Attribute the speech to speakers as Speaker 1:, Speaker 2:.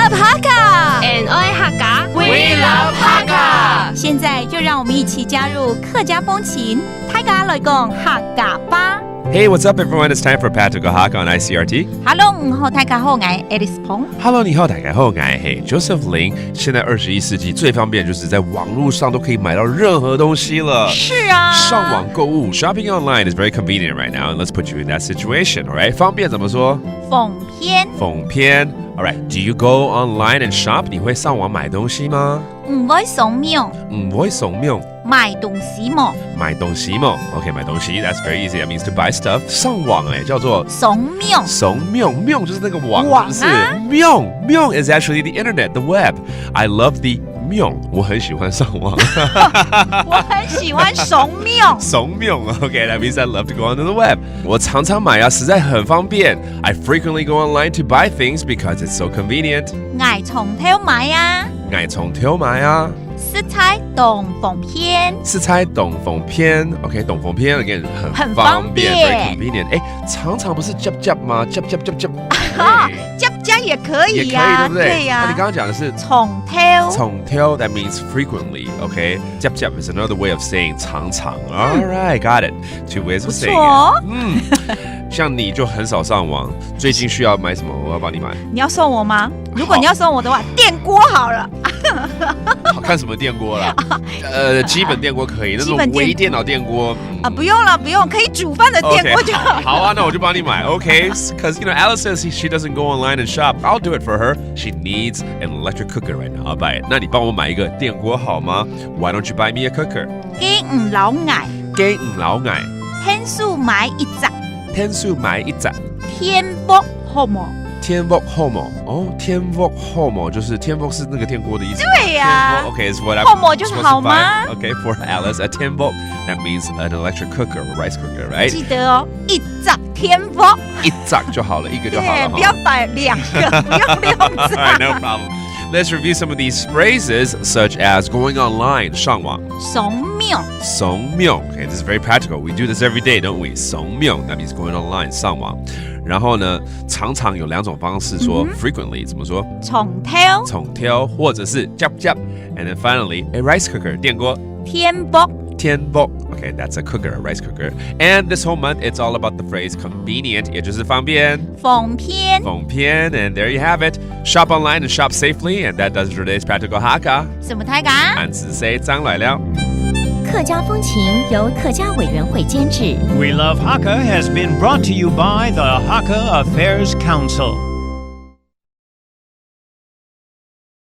Speaker 1: love Hakka，and
Speaker 2: I Hakka，We
Speaker 1: love Hakka。
Speaker 3: 现在就让我们一起加入客家风情，大家来讲客家吧。
Speaker 4: Hey, what's up, everyone? It's time for Practical Hakka on ICRT.
Speaker 3: Hello， 好，大家好，我是 Alice 彭。
Speaker 4: Hello， 你好，大家好，我是Joseph Lin。现在21世纪最方便就是在网络上都可以买到任何东西了。
Speaker 3: 是啊，
Speaker 4: 上网购物 ，shopping online is very convenient right now, and let's put you in that situation. All right， 方便怎么说？
Speaker 3: 奉偏。
Speaker 4: 奉偏。All right, do you go online and shop? 你会上网买东西吗？
Speaker 3: 唔會送廟。
Speaker 4: 唔會送廟。
Speaker 3: 買東西麼？
Speaker 4: 買東西麼 ？OK， 買東西 ，That's very easy. That means to buy stuff. 上網叫做
Speaker 3: 送廟。
Speaker 4: 送廟，廟就是那個網，
Speaker 3: 網
Speaker 4: 是不是？廟 is actually the internet, the web. I love the 廟，我很喜歡上網。
Speaker 3: 我很喜歡送廟。
Speaker 4: 送廟 ，OK, that means I love to go onto the web. 我常常買啊，實在很方便。I frequently go online to buy things because it's so convenient.
Speaker 3: 我從頭買啊。
Speaker 4: 我從頭買啊。
Speaker 3: 食材董奉偏，
Speaker 4: 食材董奉偏 ，OK， 董奉偏 again 很方便 ，very convenient。常常不是 jab 吗？jab，
Speaker 3: jab 也可以呀，
Speaker 4: 对不对？
Speaker 3: 对呀。
Speaker 4: 那你刚刚讲的是
Speaker 3: 從頭，
Speaker 4: 從頭 that means frequently，OK，jab is another way of saying 常常。All right, got it. Two ways of saying it. 像你就很少上网，最近需要买什么？我要帮你买。
Speaker 3: 你要送我吗？如果你要送我的话，电锅好了。
Speaker 4: 看什么电锅啦？基本电锅可以，那种微电脑电锅
Speaker 3: 不用了，不用，可以煮饭的电锅就好。
Speaker 4: 好啊，那我就帮你买 ，OK？Because Alice says she doesn't go online and shop. I'll do it for her. She needs an electric cooker right now. I'll buy it. 那你帮我買一個電鍋好嗎 ？Why don't you buy me a cooker？
Speaker 3: 幾唔老捱，
Speaker 4: 幾唔老捱。
Speaker 3: 天數買一隻，
Speaker 4: 天數買一隻。
Speaker 3: 天福好冇？
Speaker 4: 天福好冇？哦，天福好冇就是天福是那個天鍋的意思。
Speaker 3: 對呀。
Speaker 4: OK, so what I'm
Speaker 3: 好冇就是好嗎
Speaker 4: ？OK, for Alice, a 天福 that means an electric cooker or rice cooker, right?
Speaker 3: 記得哦，一隻天福。
Speaker 4: 一隻就好了，一個就好了。
Speaker 3: 不要擺兩個，不要兩隻。
Speaker 4: All right, no problem. Let's review some of these phrases, such as going online, 上網。
Speaker 3: 送廟。
Speaker 4: 送廟 Okay, this is very practical. We do this every day, don't we? 送廟 that means going online, 上網。然後呢，常常有兩種方式說 frequently 怎麼說？
Speaker 3: 從頭。
Speaker 4: 從頭或者是 jab. And then finally, a rice cooker, 電鍋。
Speaker 3: 天福。
Speaker 4: 天福 Okay, that's a cooker, a rice cooker. And this whole month, it's all about the phrase convenient, 也就是方便。
Speaker 3: 奉偏。
Speaker 4: 奉偏 And there you have it. Shop online and shop safely. And that does today's Practical Hakka.
Speaker 3: 什麼大家？
Speaker 4: 俺只say張來了。
Speaker 5: 客家風情由客家委員會監製。
Speaker 6: We Love Hakka has been brought to you by the Hakka Affairs Council.